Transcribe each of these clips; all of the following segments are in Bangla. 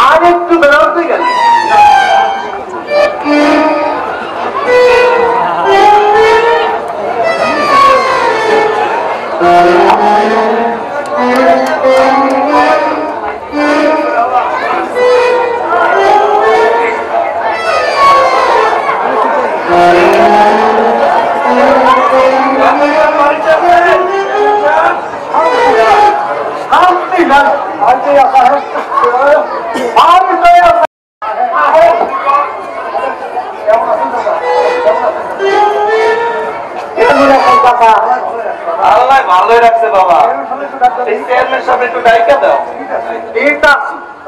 আর একটু বেরোতে গেলে আল্লাহ ভালোই রাখছে বাবা। এই চেয়ারম্যান সাহেব একটু ডাইকা দাও। ঠিক আছে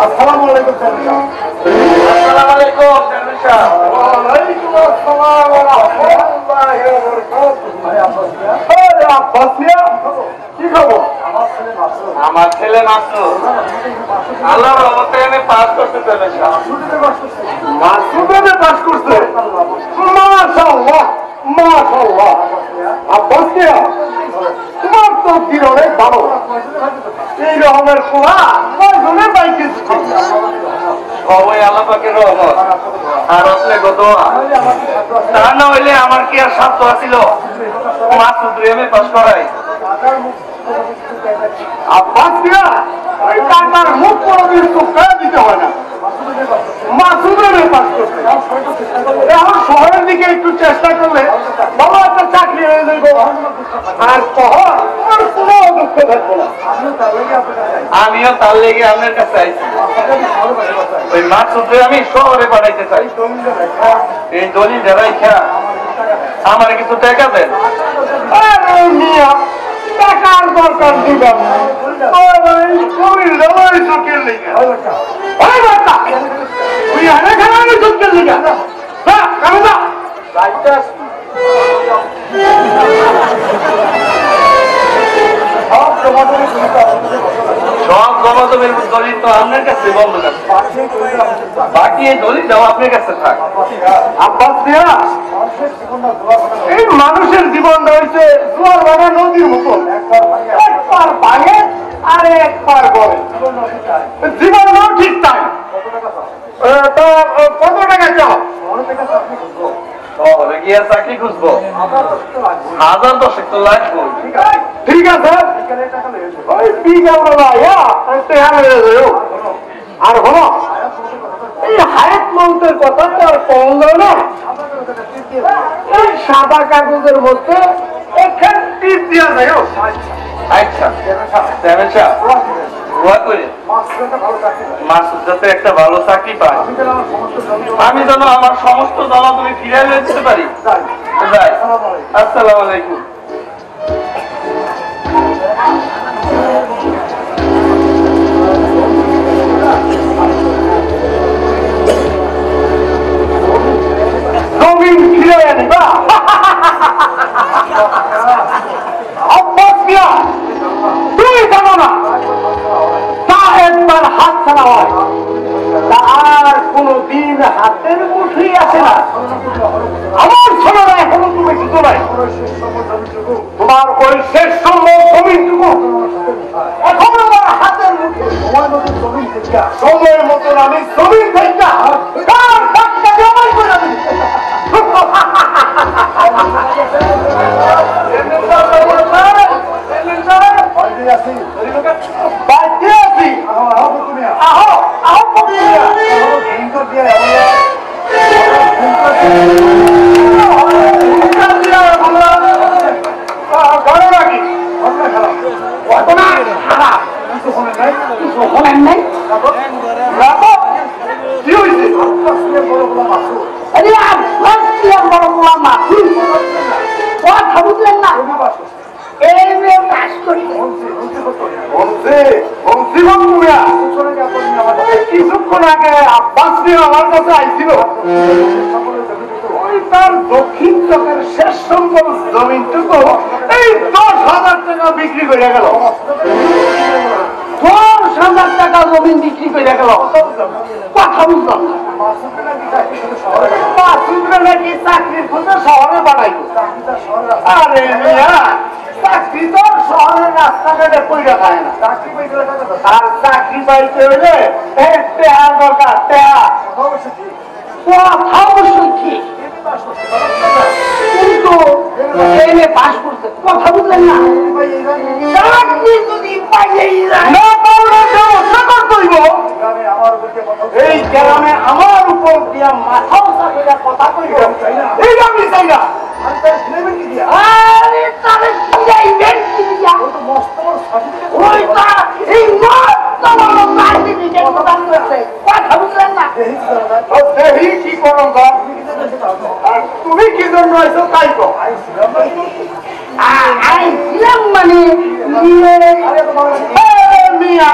আসসালামু আলাইকুম। আসসালামু আলাইকুম চেয়ারম্যান সাহেব। ওয়ালাইকুম আসসালাম ওয়া রাহমাতুল্লাহি ওয়া বারাকাতুহু। কি খবর? আমার ছেলে মাসুদ আল্লাহর রহমতে এমএ পাস করতে চলেছে। মাসুদে পাস করছে, মাশাআল্লাহ মাশাআল্লাহ। আব্বাস মিয়া তোমার তো দিন অনেক ভালো। এই রকমের খোলা কয়জনে পাইতেছে? সবাই আল্লাহ পাকের রহমত আর আপনি গত তা না হইলে আমার কি আর সাধ্য আছিল মাসুদ এমএ পাস করাই? আব্বাস মিয়া ওই টাকার মুখ কোনদিন চোখে দিতে হয় না। মাসুদের পাস করতে এখন শহরের দিকে একটু চেষ্টা করলে ভালো একটা চাকরি হয়ে যাইব আর শহর আর কোনো দুঃখ থাকবো না। আমিও তার লেগে আপনার কাছে আইছি। ওই মাসুদের আমি শহরে পাঠাইতে চাই। এই দলিল যারাই খেয়া আমার কিছু টাকা দেন। টাকার দরকার দিবেন চোখের লেগে চোখের লেগে সব জমাজমের দলিল তো আপনার কাছে বন্ধ আছে, বাকি এই দলিলটাও আপনার কাছে থাক। আব্বাস মিয়া এই মানুষের জীবনটা হয়েছে জোয়ার ভাঙা নদীর মতন, একবার ভাঙে আর একবার গড়ে। জীবনটাও ঠিক তাই। কত টাকা চাও? শহরে গিয়ে চাকরি খুঁজবো, 1000-10 তো লাগবো। ঠিক আছে আর হলো এই হায়াত মন্ত্রের কথা তো আর কম যায় না। এই সাদা কাগজের মধ্যে এখানে টিপ দেওয়া যায়। আচ্ছা মাসুদ যাতে একটা ভালো চাকরি পায়, আমি যেন আমার সমস্ত দলা তুমি ফিরে দিতে পারি। আসসালামু আলাইকুম। জমিন ফিরে আনিবা আব্বাস মিয়া, তুমি জানো না তা একবার হাত ছাড়া হয় তা আর কোনদিন হাতের মুঠোই আসে না। আমার ছোটরা এখনো তুমি কিছু নাই, তোমার ওই শেষ সম্ভব জমিনটুকু এখন আমার হাতের মুঠে। সময়ের মতন আমি জমিন থেকে তার বাচ্চা জমাই করে আমি কিছুক্ষণ আগে আব্বাস মিয়া আমার কাছে আইছিল, ওই তার দক্ষিণ চকের শেষ সম্বল জমিনটুকু এই 10,000 টাকা বিক্রি করে গেল। 10,000 টাকা জমিন বিক্রি করে গেল। কথা বুঝলাম না, মাসুদরা নাকি চাকরির খোঁজে শহরে বানাইল। আরে মিয়া, চাকরি তো শহরের রাস্তাঘাটে পয়সা খায় না, আর চাকরি পাইতে হইলে টেহা দরকার, টেহা। কথা অবশ্যই ঠিক, কিন্তু এনে পাস করছে। কথা বুঝলেন না? চাকরি যদি পাইলেই না পাওয়ার ব্যবস্থা করতে হইব। এই গ্রামে আমার উপর দিয়া মাথাও চাপিয়া কথা কইব, এই আমি চাই না। আরে তারে সিরাইবেন কি দিয়া? ওই তা এই মস্ত বড় সার্টিফিকেট প্রদান করছে। কথা বুঝলেন না? দেখি কি করো গো। আর তুমি কি জন্য আইছো তাই কো। আইছিলাম মানে মিয়া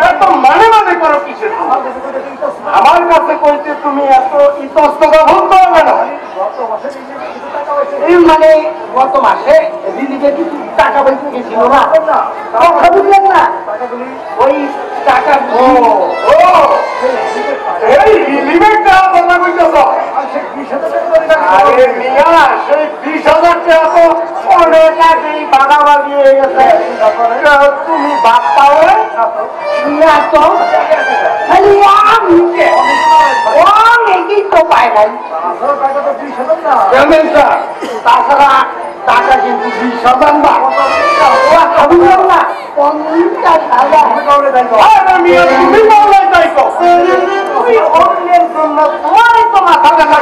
এত মানে মানে করো কিসের? আমার কাছে কইতে তুমি এত ইতস্ততা ভুলতে হবে না। মানে গত মাসে রিলিফে কিছু টাকা পয়সা গেছিল না, কথা বুঝলেন না? ওই টাকা এই রিলিফের টাকা কথা কইতেছ? আরে মিয়া, সেই 20,000 টাকা তো অনেক আগেই বাগাবাগি হয়ে গেছে। তুমি বাদ পাও না তো খালি আমি অনেকই তো পাই নাই। তাছাড়া টাকা কিন্তু 20,000 না, বুঝলাম না, 50,000। তুমি বললাই তাই তো, তুমি অন্যের জন্য তোমারই তো মাথা দেখা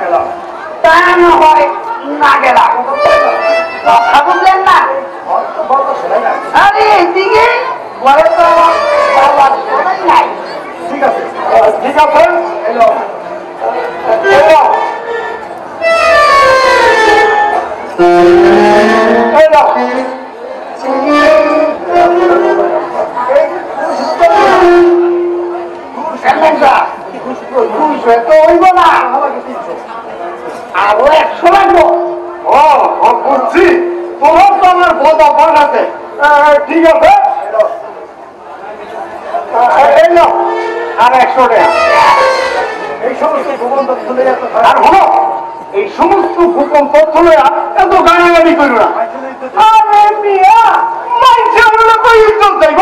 গেল, তা না হয় না গেলা। কথা বুঝলেন না? আরে এইদিকে ঘরে তো আমার নাই। ঠিক আছে, ঠিক আছে, এলো এলো এলো। তো হইব না, আরো 100 লাগবো। ও বুঝছি, তোমার তো আমার বদ অফার আছে। ঠিক আছে, আর 100 টাকা। এই সমস্ত গোপন তথ্য লইয়া, আর হলো এই সমস্ত গোপন তথ্য লইয়া এত গাড়ি করো না। আরে মিয়া, মাইছে হলো তো ইজ্জত যাইব।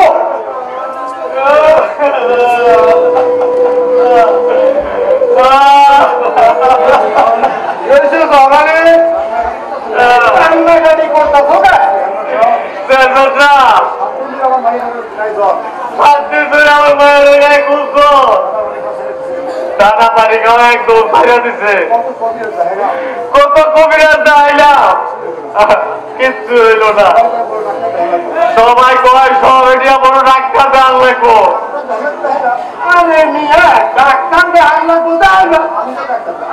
রান্নাগাড়ি করতেছ আমার মায়ের গায়ে দানা পানি খাওয়া একদম ছাড়িয়ে দিছে। কত কবিরাজ আইলাম, কিচ্ছু হইল না। সবাই কয় শহরে দিয়া বড় ডাক্তার দেওয়ার লাগবো। আরে মিয়া, ডাক্তার দেওয়ার লাগবো?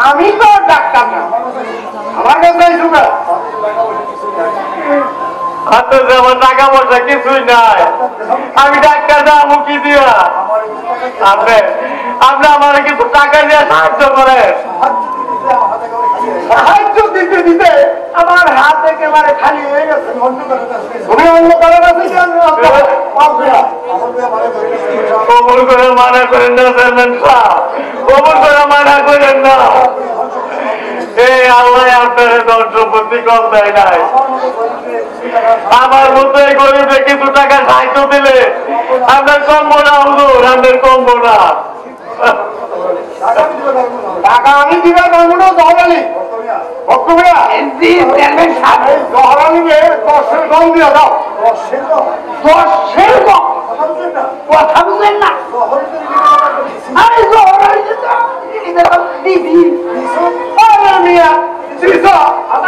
আমি তো ডাক্তার না, আমার কাছে হাতে যেমন টাকা পয়সা কিছুই নাই, আমি ডাক্তার দেওয়া কি দিয়া? আপনি আমার কিছু টাকা দিয়ে সাহায্য করেন। সাহায্য দিতে দিতে আমার হাত একেবারে খালি হয়ে গেছে। তুমি অন্য কারো কাছে কবুল করে মানা করেন না চেয়ারম্যান সাহেব, কবুল করে মানা করেন না। এই আল্লাহ আপনার ধন সম্পত্তি কম দেয় নাই। আমার মতো এই গরিবে কিছু টাকা সাহায্য দিলে আপনার কমবো না হুজুর, আপনার কমবো না। টাকা আমি দিবে পারবো না। জহরানি জহরানিকে 10-এর কম দিয়ে দাও। 10-এর কম? কথা বুঝলেন না? আরে জহরানি দিদি মিয়া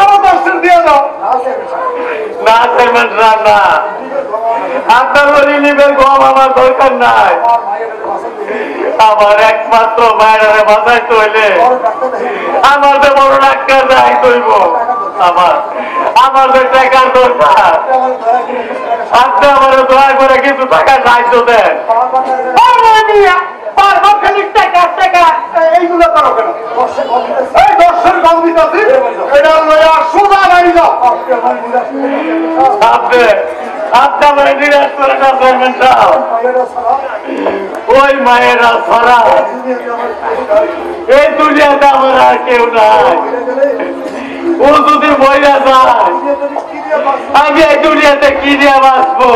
আরো 10-এর দিয়ে দাও। না চেয়ারম্যান সাহেব, না, আপনার রিলিফের কম আমার দরকার নাই। আমার একমাত্র মায়ের বাঁচাইতে হইলে আমার তো বড় ডাক্তার যাই করবো। আমার যে টাকার দরকার, আপনি আমার দয়া করে কিছু টাকা সাহায্য দেন। এইগুলো করো কেন? এই দর্শের গম দিতেছি, এটা সোজা বাড়ি যাও। আপনি আমার নিরাশ করে না করবেন না। ওই মায়েরা ছাড়া এই দুনিয়াতে আমার আর কেউ নাই। ও যদি মহিলা যায়, আমি এই দুনিয়াতে কি দিয়ে বাঁচবো?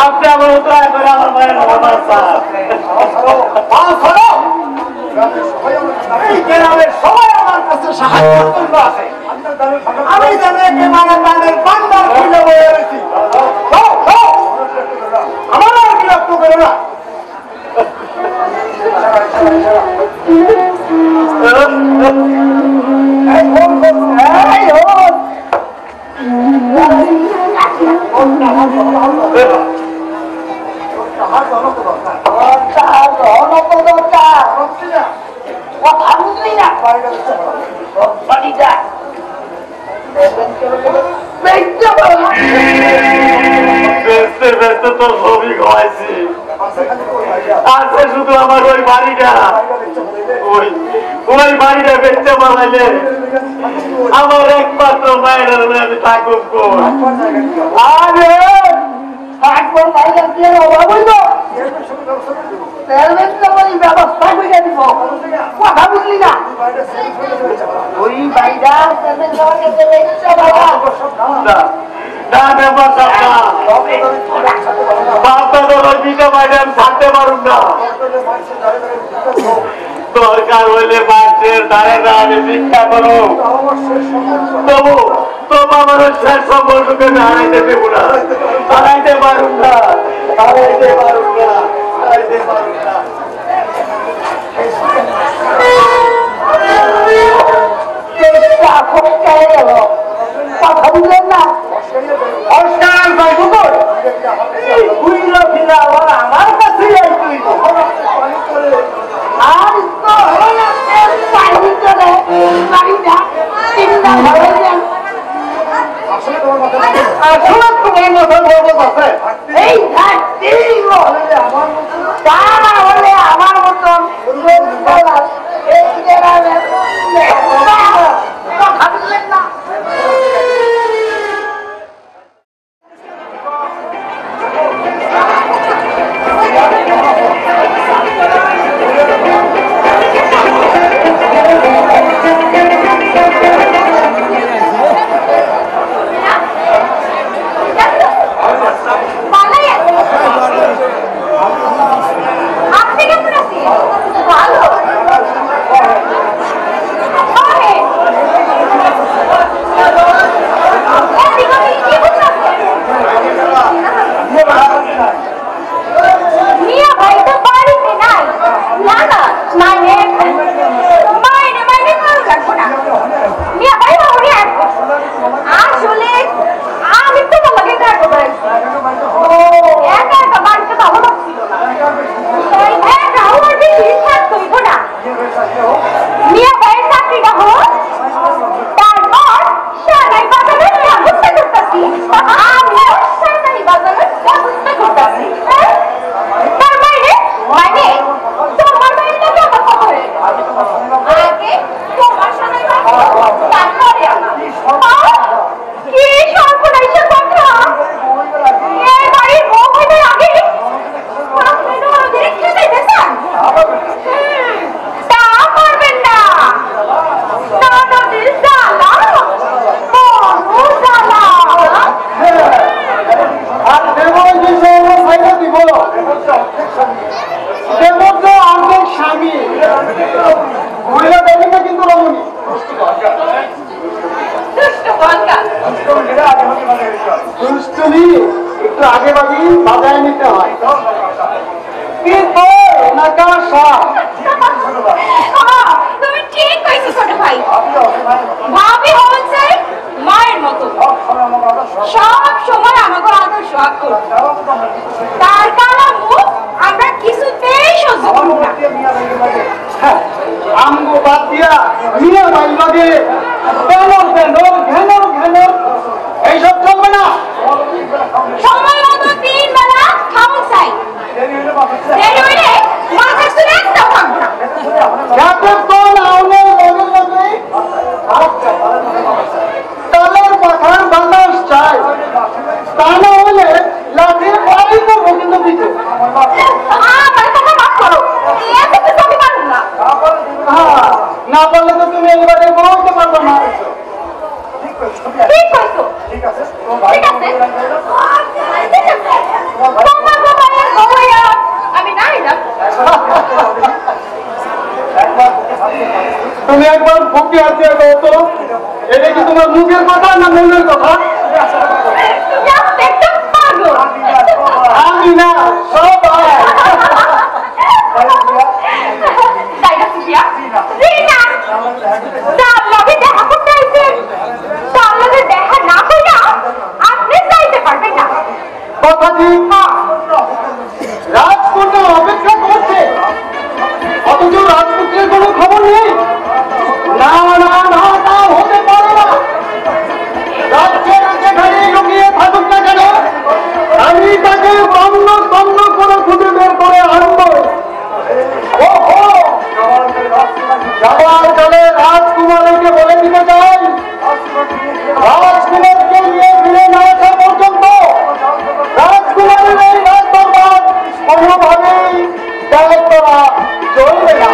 আপনি আমার দয়া করে আমার মায়ের আমার সবাই আমার কাছে সাহায্য করবে আছে। আমি জানি মানে তাদের বান্দার খুলে বয়ে রেখেছি। আমার আর বিরক্ত করো না। তো ছবি খাওয়াইছি, আছে শুধু আমার ওই বাড়িটা। ওই বাড়িটা বেচতে পারাইলে আমার একমাত্র মায়ের আমি থাকুক। আরে ব্যবস্থা করে দিব, কথা বুঝলি না? ওই বাড়িটা ছাড়তে পারুন না। দরকার হইলে মানুষের ধারে না আমি ভিক্ষা করো, তবু আমার শেষ সম্পর্ককে আমি হারাইতে দেবো না। হারাইতে পারুন না, হারাইতে পারুন না, হারাইতে পারুন না। কথা বুঝলেন না? আমার কাছে আমার মতন কথা বুঝলেন না? একটু আগে বাজি বাজায় নিতে হয়। তুমি ঠিক কইছো ছোট ভাই, ভাবি হচ্ছে মায়ের মতো, সব সময় আমাকে আদর সোহাগ করবে। তার কালা মুখ আমরা কিছুতেই সহ্য করব না। আমগো বাদ দিয়া মিয়া ভাই লগে এইসব চলবে না। সময় মতো 3 বেলা খাওয়া চাই। দেরি হইলে মাথার চুল একটাও থাকবে না। যতক্ষণ আউলের লগে লগে তালের মাথার বাতাস চাই, তা না হলে লাঠির বাড়ি করবো কিন্তু পিঠে। আমার কথা মাফ করো, এত কিছু আমি পারবো না। হ্যাঁ, না পারলে তো তুমি এবারে বলতে পারবো না। ঠিক কইছো, ঠিক আছে, ঠিক আছে। তোমার বাবার বউয়া আমি নাই না। তুমি একবার ভক্তি আছে তো, এটা কি তোমার মুখের কথা না মনের কথা? তুমি একদম পাগল। আমি না, সব তাই না সুফিয়া? রিনা, যার লগে দেখা করতে আইছেন, তার লগে দেখা না কইরা আপনি যাইতে পারবেন না। কথা ঠিক। রাজপুত্র অপেক্ষা করছে, অথচ রাজপুত্রের কোনো খবর নেই। না না না, তা হতে পারে না। রাজ্যের যেখানে লুকিয়ে থাকুক না কেন, আমি তাকে বন্ধ স্তম্ভ করে খুঁজে বের করে আনবো। ওহো, যাবার কালে রাজকুমারীকে বলে দিতে চাই, রাজকুমারকে নিয়ে ফিরে না আসা পর্যন্ত রাজকুমারীর এই রাজদরবার কোনোভাবেই ত্যাগ করা চলবে না।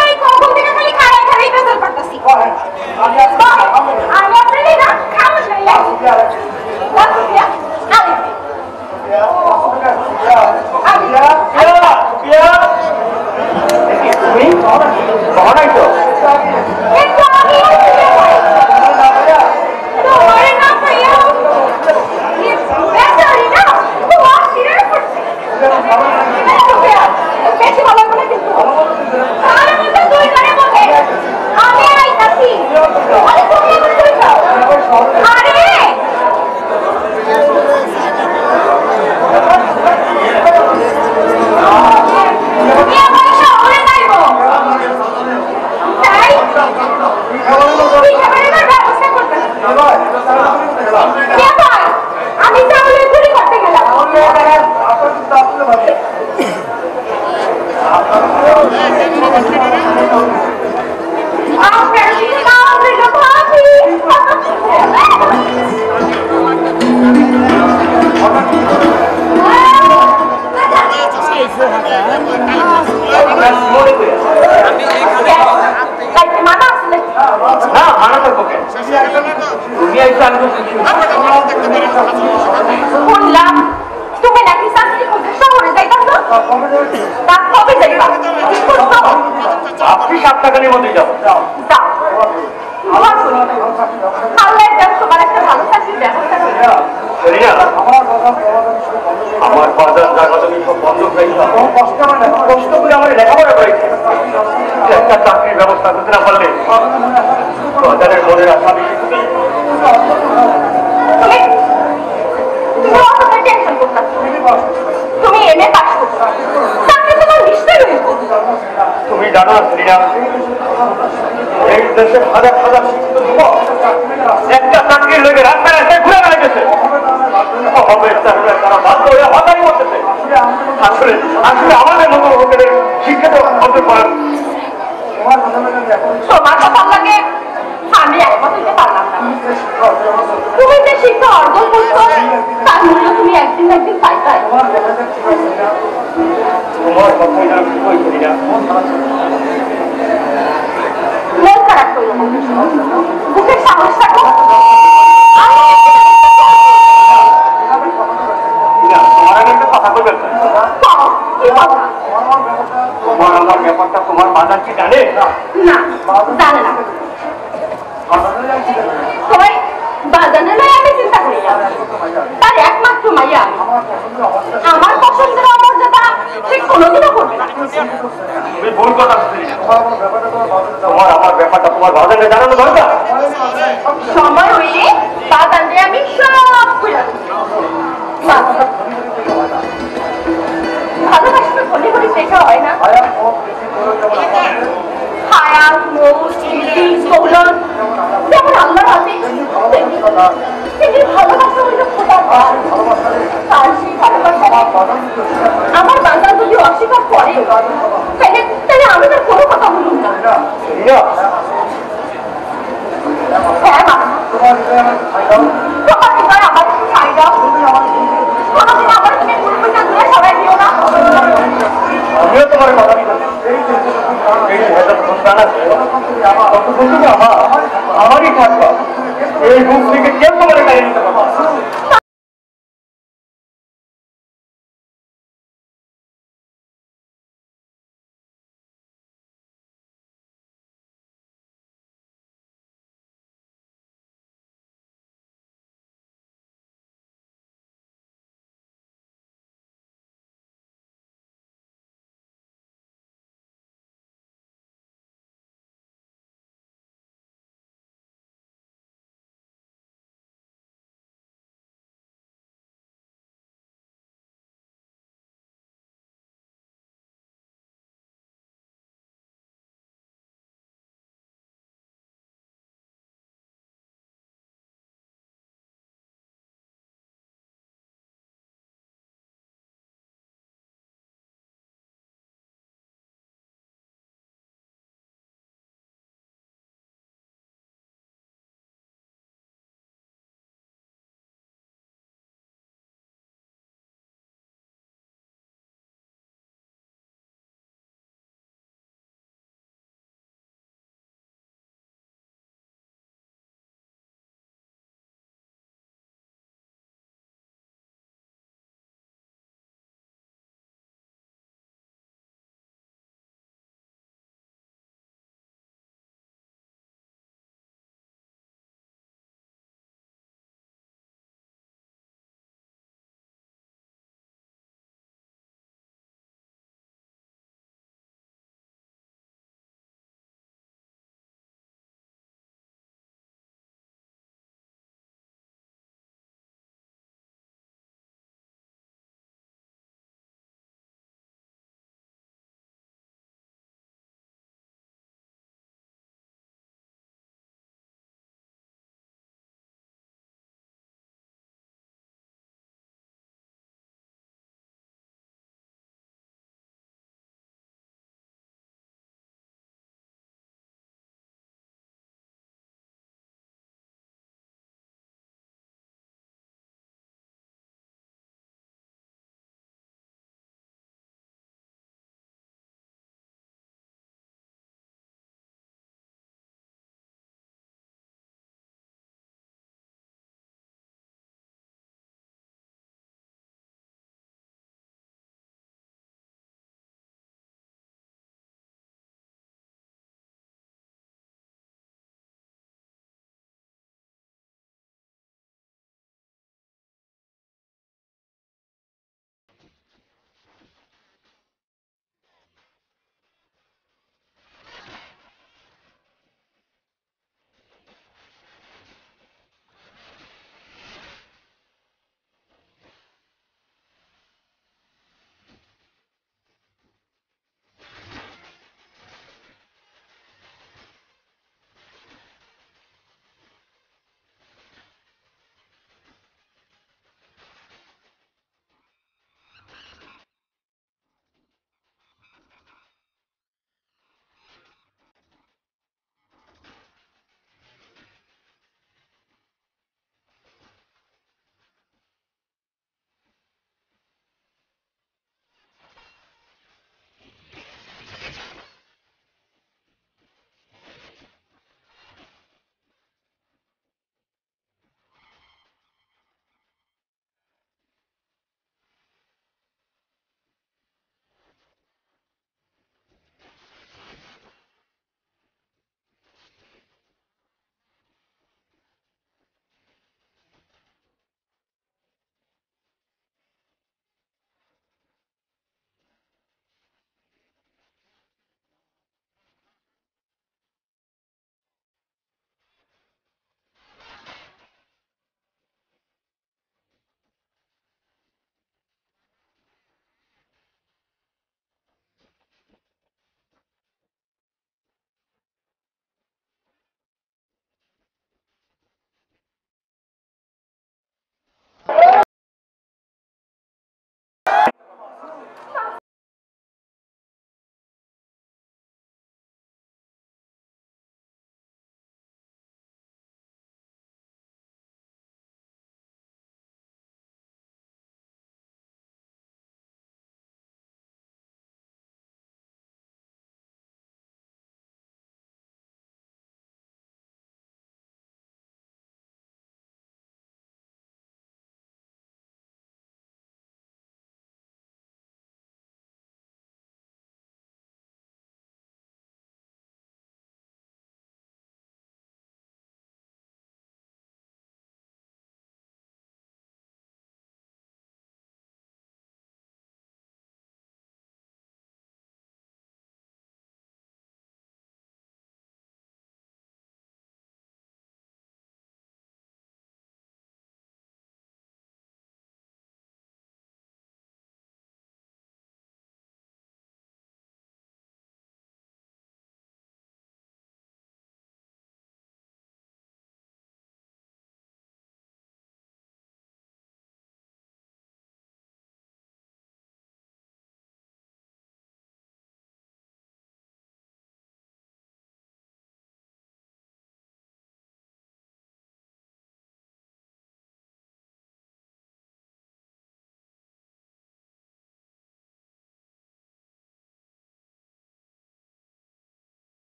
এই কখন থেকে খালি খাড়াই খাড়াই বেজার করতেছি। আমি আপনার না খামোশ হয়ে যাচ্ছি। সুফিয়া, আমি তাহলে চুরি করতে গেলাম। শুনলাম তুমি নাকি চাকরি করতে শহরে যাইতাছ, তা কবে যাইবা? আপনি 7 টাকার মধ্যে যাও। আমার বাজার জায়গা তুমি সব বন্ধ হয়েছিলাম, কষ্ট করে আমার লেখাপড়া করেছি, একটা চাকরির ব্যবস্থা করতে না পারলে বাজারের মনের আশা আমি তুমি এমএ পাস করছো, চাকরি তোমার নিশ্চয়ই হইব। তুমি জানো শ্রীরা, এই দেশে হাজার হাজার শিক্ষিত যুবক একটা চাকরির লেগে রাস্তায় এসে ঘুরে বেড়াইতেছে, তারা বাধ্য হয়ে হতাই করতেছে। আসলে আসলে আমাদের মতো লোকেদের শিক্ষিত হতে পারেন। তোমার কথা লাগে আমি একমত হইতে পারলাম না। তুমি যে শিক্ষা অর্জন করছো তার মূল্য তুমি একদিন না একদিন পাইবাই। তোমার কথা এটা ঠিক হয়েছে না, মন খারাপ করো না, বুকের সাহস থাকো। কথা বলবেন তোমার আমার ব্যাপারটা তোমার বাজার কি জানে? না জানে না। সবাই বাজানে নয় আমি চিন্তা করি না, তার একমাত্র মাইয়া আমার পছন্দের অমর্যাদা সে কোনোদিনও করবে না। তুমি ভুল কথা তোমার আমার ব্যাপারটা তোমার বাজারে জানানো দরকার। সময় হইলে বাজারে আমি সব খুলে থাকবা। এই বুক থেকে